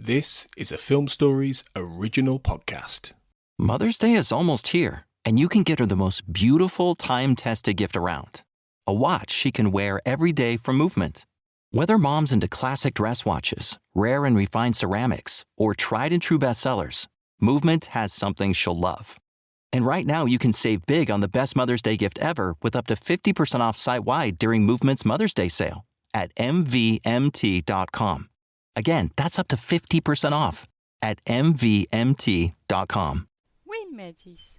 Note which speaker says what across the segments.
Speaker 1: This is a Film Stories original podcast.
Speaker 2: Mother's Day is almost here, and you can get her the most beautiful time-tested gift around. A watch she can wear every day from Movement. Whether mom's into classic dress watches, rare and refined ceramics, or tried and true bestsellers, Movement has something she'll love. And right now you can save big on the best Mother's Day gift ever with up to 50% off site-wide during Movement's Mother's Day sale at mvmt.com. Again, that's up to 50% off at mvmt.com.
Speaker 3: Oui, Magis.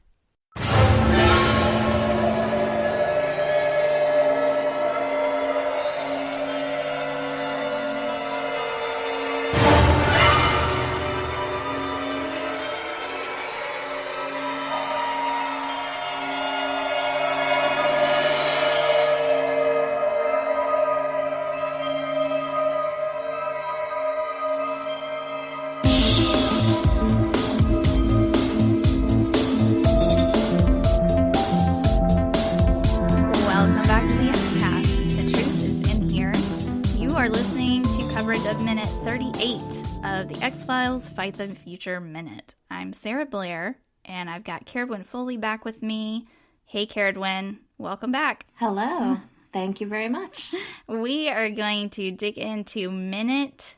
Speaker 3: Of minute 38 of the X-Files Fight the Future Minute. I'm Sarah Blair, and I've got Caredwen Foley back with me. Hey, Caredwen, welcome back.
Speaker 4: Hello. Thank you very much.
Speaker 3: We are going to dig into minute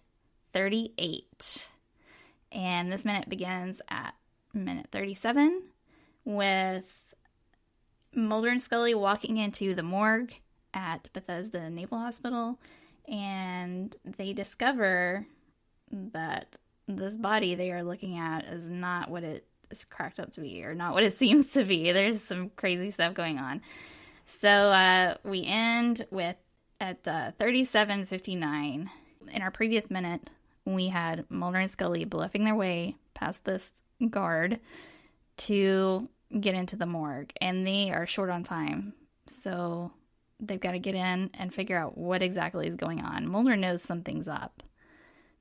Speaker 3: 38, and this minute begins at minute 37 with Mulder and Scully walking into the morgue at Bethesda Naval Hospital. And they discover that this body they are looking at is not what it is cracked up to be, or not what it seems to be. There's some crazy stuff going on. So we end with at 37:59. In our previous minute, we had Mulder and Scully bluffing their way past this guard to get into the morgue, and they are short on time. So they've got to get in and figure out what exactly is going on. Mulder knows something's up.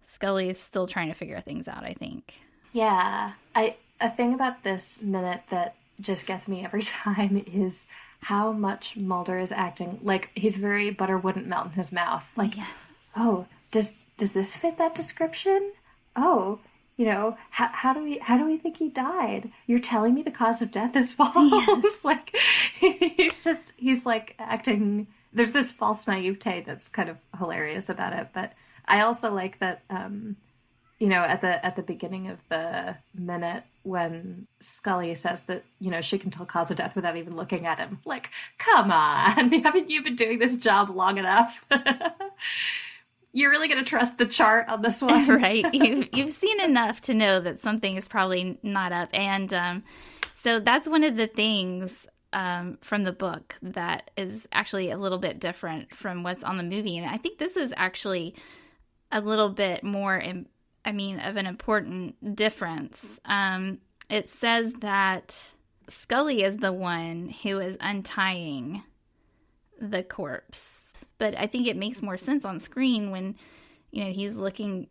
Speaker 3: Scully is still trying to figure things out, I think.
Speaker 4: Yeah. A thing about this minute that just gets me every time is how much Mulder is acting like he's very butter wouldn't melt in his mouth. Like, yes. Oh, does this fit that description? Oh, you know, how do we think he died? You're telling me the cause of death is false? Yes. Like, he's like acting, there's this false naivete that's kind of hilarious about it. But I also like that, you know, at the beginning of the minute when Scully says that, you know, she can tell cause of death without even looking at him. Like, come on, haven't you been doing this job long enough? You're really going to trust the chart on this one?
Speaker 3: Right. You've seen enough to know that something is probably not up. And so that's one of the things from the book that is actually a little bit different from what's on the movie. And I think this is actually a little bit more, of an important difference. It says that Scully is the one who is untying the corpse. But I think it makes more sense on screen when, you know, he's looking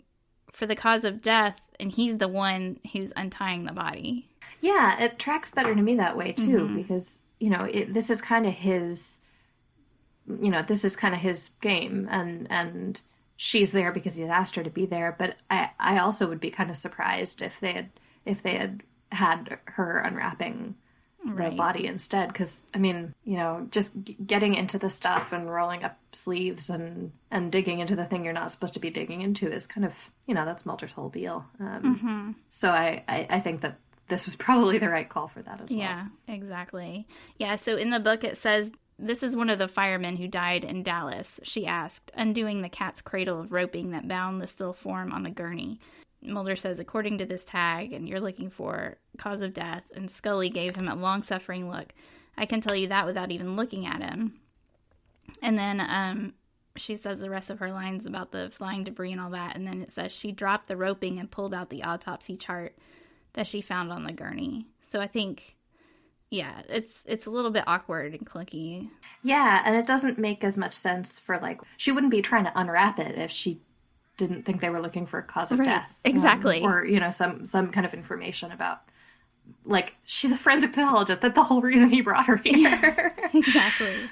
Speaker 3: for the cause of death and he's the one who's untying the body.
Speaker 4: Yeah, it tracks better to me that way, too, because, you know, this is kind of his, you know, this is kind of his game. And she's there because he's asked her to be there. But I also would be kind of surprised if they had her unwrapping the body instead, because you know, just getting into the stuff and rolling up sleeves and digging into the thing you're not supposed to be digging into is kind of, you know, that's Mulder's whole deal. So I think that this was probably the right call for that as well.
Speaker 3: Yeah, exactly. Yeah, so in the book it says, "This is one of the firemen who died in Dallas," she asked, undoing the cat's cradle of roping that bound the still form on the gurney. Mulder says, "According to this tag, and you're looking for cause of death," and Scully gave him a long-suffering look. "I can tell you that without even looking at him." And then she says the rest of her lines about the flying debris and all that, and then it says she dropped the roping and pulled out the autopsy chart that she found on the gurney. So I think, yeah, it's a little bit awkward and clunky.
Speaker 4: Yeah, and it doesn't make as much sense for, like, she wouldn't be trying to unwrap it if she didn't think they were looking for a cause of death.
Speaker 3: Exactly.
Speaker 4: Or, you know, some kind of information about, like, she's a forensic pathologist. That's the whole reason he brought her here.
Speaker 3: Yeah, exactly.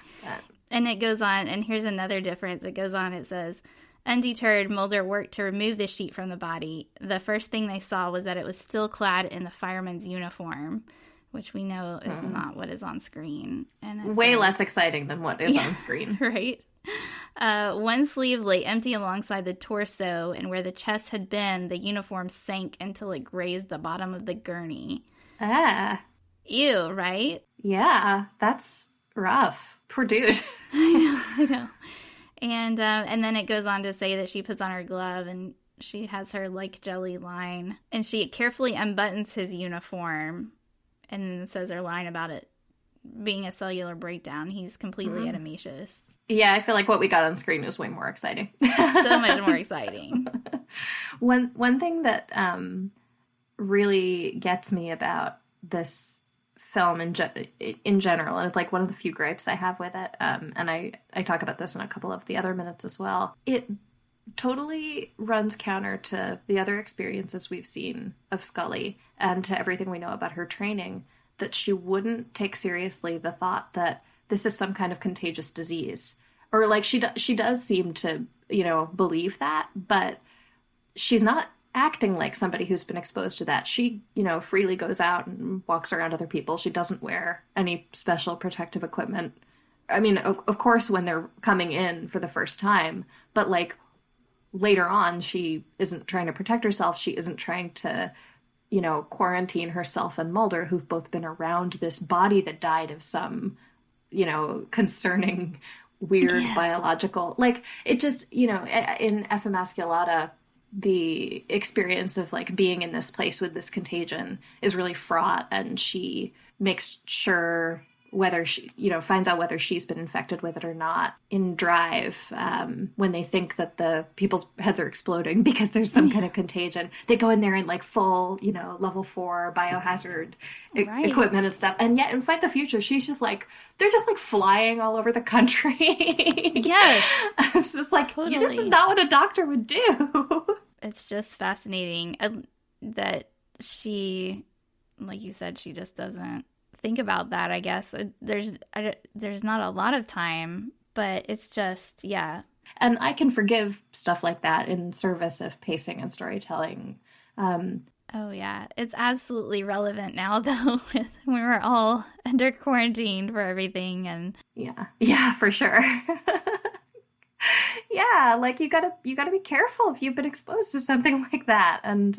Speaker 3: And it goes on, and here's another difference. It goes on, it says, Undeterred, Mulder worked to remove the sheet from the body. The first thing they saw was that it was still clad in the fireman's uniform, which we know is not what is on screen. And
Speaker 4: way less exciting than what is on screen.
Speaker 3: Right. One sleeve lay empty alongside the torso, and where the chest had been, the uniform sank until it grazed the bottom of the gurney.
Speaker 4: Ah.
Speaker 3: Ew, right?
Speaker 4: Yeah, that's rough. Poor dude.
Speaker 3: I know. And then it goes on to say that she puts on her glove and she has her like jelly line, and she carefully unbuttons his uniform and then says her line about it being a cellular breakdown. He's completely animatious.
Speaker 4: Yeah, I feel like what we got on screen was way more exciting.
Speaker 3: So much more exciting.
Speaker 4: One thing that really gets me about this film in general, and it's like one of the few gripes I have with it, and I talk about this in a couple of the other minutes as well, it totally runs counter to the other experiences we've seen of Scully and to everything we know about her training, that she wouldn't take seriously the thought that this is some kind of contagious disease. Or like she does seem to, believe that, but she's not acting like somebody who's been exposed to that. She, freely goes out and walks around other people. She doesn't wear any special protective equipment. I mean, of course, when they're coming in for the first time, but like later on, she isn't trying to protect herself. She isn't trying to, quarantine herself and Mulder, who've both been around this body that died of some, concerning, weird biological, like it just, in F. Emasculata, the experience of like being in this place with this contagion is really fraught, and she makes sure whether she, finds out whether she's been infected with it or not in Drive, when they think that the people's heads are exploding because there's some kind of contagion. They go in there in like full, level 4 biohazard equipment and stuff. And yet in Fight the Future, she's just like, they're just like flying all over the country.
Speaker 3: Yes.
Speaker 4: It's just like,
Speaker 3: totally.
Speaker 4: This is not what a doctor would do.
Speaker 3: It's just fascinating that she, like you said, she just doesn't think about that, I guess. There's not a lot of time, but it's just, yeah.
Speaker 4: And I can forgive stuff like that in service of pacing and storytelling.
Speaker 3: Oh, yeah. It's absolutely relevant now, though, when we're all under quarantine for everything. And
Speaker 4: yeah, for sure. Yeah, like you gotta be careful if you've been exposed to something like that, and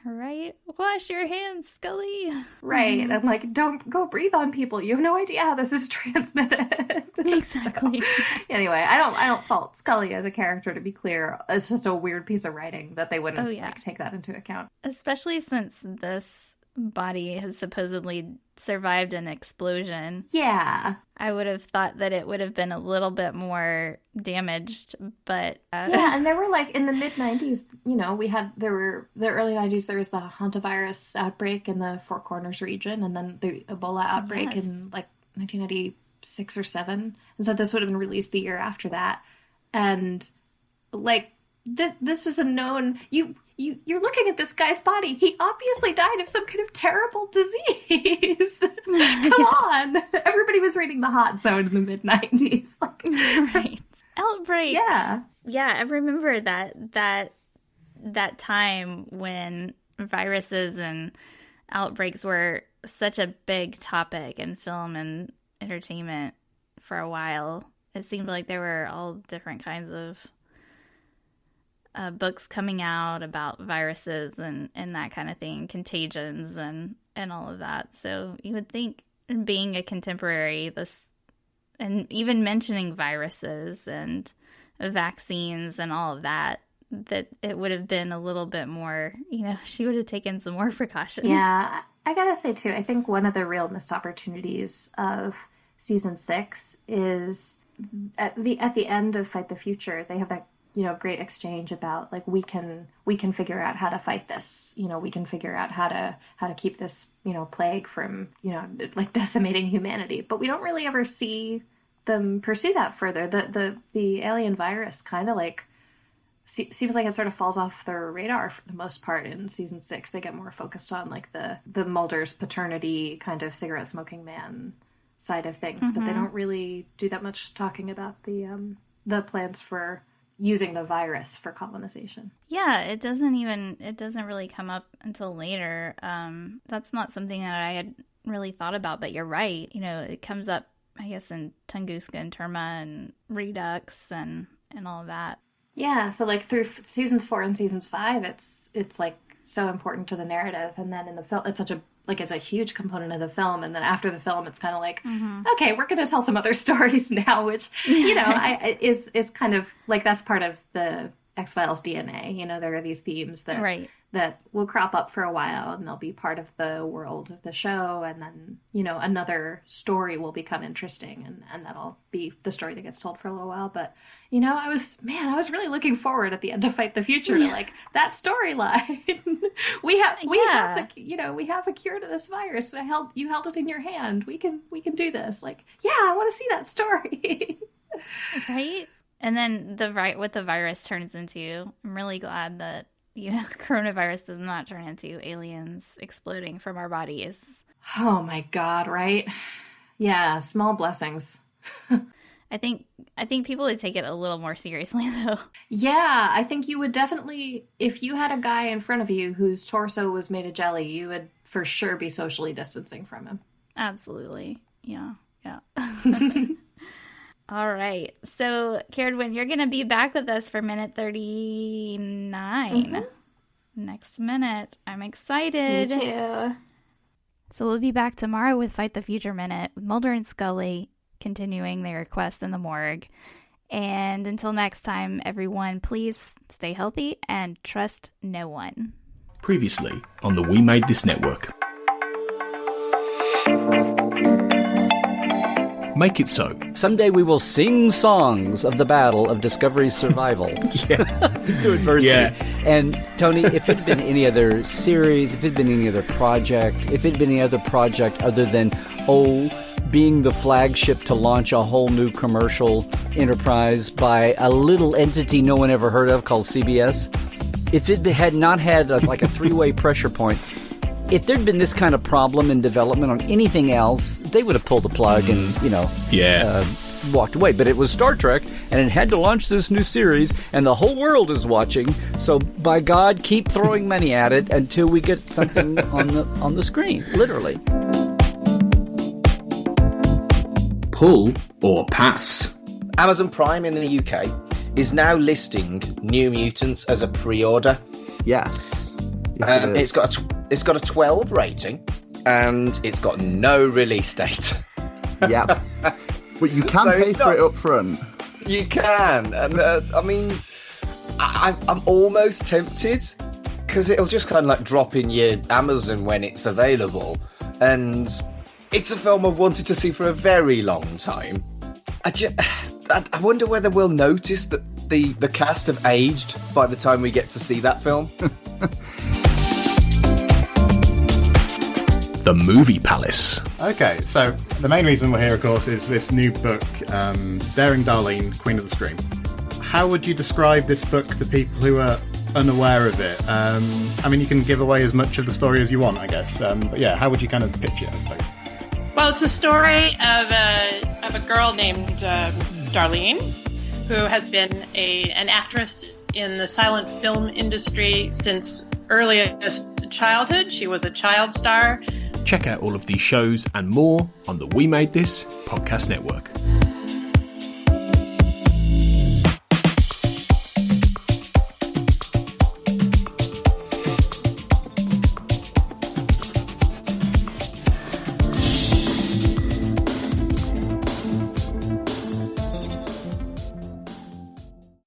Speaker 3: right, wash your hands, Scully.
Speaker 4: Right, and like don't go breathe on people. You have no idea how this is transmitted.
Speaker 3: Exactly.
Speaker 4: So, anyway, I don't fault Scully as a character. To be clear, it's just a weird piece of writing that they wouldn't take that into account.
Speaker 3: Especially since this body has supposedly survived an explosion.
Speaker 4: Yeah.
Speaker 3: I would have thought that it would have been a little bit more damaged, but...
Speaker 4: Yeah, and there were, like, in the mid-90s, the early 90s, there was the hantavirus outbreak in the Four Corners region, and then the Ebola outbreak in, like, 1996 or 7. And so this would have been released the year after that. And, like, this was a known... You're looking at this guy's body. He obviously died of some kind of terrible disease. Come on. Everybody was reading The Hot Zone in the mid-90s.
Speaker 3: Right. Outbreak.
Speaker 4: Yeah.
Speaker 3: Yeah, I remember that time when viruses and outbreaks were such a big topic in film and entertainment for a while. It seemed like there were all different kinds of books coming out about viruses and that kind of thing, contagions and all of that. So you would think, being a contemporary, and even mentioning viruses and vaccines and all of that it would have been a little bit more, she would have taken some more precautions.
Speaker 4: Yeah, I gotta say too, I think one of the real missed opportunities of season 6 is at the end of Fight the Future, they have that great exchange about like we can figure out how to fight this. We can figure out how to keep this plague from like decimating humanity. But we don't really ever see them pursue that further. The alien virus kind of like seems like it sort of falls off their radar for the most part in season 6. They get more focused on like the Mulder's paternity kind of cigarette smoking man side of things, but they don't really do that much talking about the plans for using the virus for colonization.
Speaker 3: Yeah, it doesn't really come up until later. That's not something that I had really thought about, but you're right. It comes up, I guess, in Tunguska and Terma and Redux and all of that.
Speaker 4: Yeah, so like through seasons 4 and seasons 5, it's like so important to the narrative, and then in the film, it's a huge component of the film, and then after the film, it's kind of like, okay, we're going to tell some other stories now, which is kind of like that's part of the X-Files DNA. There are these themes that will crop up for a while, and they'll be part of the world of the show, and then another story will become interesting, and that'll be the story that gets told for a little while. But I was really looking forward at the end to Fight the Future to like that storyline. we have a cure to this virus. You held it in your hand. We can do this. Like, yeah, I want to see that story.
Speaker 3: Right. And then what the virus turns into, I'm really glad that coronavirus does not turn into aliens exploding from our bodies.
Speaker 4: Oh my God, right? Yeah, small blessings.
Speaker 3: I think people would take it a little more seriously, though.
Speaker 4: Yeah, I think you would definitely, if you had a guy in front of you whose torso was made of jelly, you would for sure be socially distancing from him.
Speaker 3: Absolutely. Yeah. All right. So, Caredwen, you're going to be back with us for minute 39. Next minute. I'm excited.
Speaker 4: Me too.
Speaker 3: So we'll be back tomorrow with Fight the Future Minute with Mulder and Scully continuing their quest in the morgue. And until next time, everyone, please stay healthy and trust no one.
Speaker 1: Previously on the We Made This Network. Make it so.
Speaker 5: Someday we will sing songs of the battle of Discovery's survival. Through adversity.
Speaker 1: Yeah.
Speaker 5: And Tony, if it had been any other series, if it had been any other project, if it had been any other project other than, being the flagship to launch a whole new commercial enterprise by a little entity no one ever heard of called CBS, if it had not had a three-way pressure point, if there'd been this kind of problem in development on anything else, they would have pulled the plug and, walked away. But it was Star Trek, and it had to launch this new series, and the whole world is watching. So, by God, keep throwing money at it until we get something on the screen, literally.
Speaker 1: Pull or pass?
Speaker 6: Amazon Prime in the UK is now listing New Mutants as a pre-order.
Speaker 7: Yes.
Speaker 6: It's got a 12 rating, and it's got no release date.
Speaker 7: Yeah. But you can pay for it up front.
Speaker 6: You can. And I'm almost tempted, because it'll just kind of like drop in your Amazon when it's available. And it's a film I've wanted to see for a very long time. I wonder whether we'll notice that the cast have aged by the time we get to see that film.
Speaker 1: The Movie Palace.
Speaker 8: Okay, so the main reason we're here, of course, is this new book, Daring Darlene, Queen of the Scream. How would you describe this book to people who are unaware of it? You can give away as much of the story as you want, I guess. But yeah, how would you kind of pitch it, I suppose?
Speaker 9: Well, it's a story of a girl named Darlene, who has been an actress in the silent film industry since earliest childhood. She was a child star.
Speaker 1: Check out all of these shows and more on the We Made This podcast network.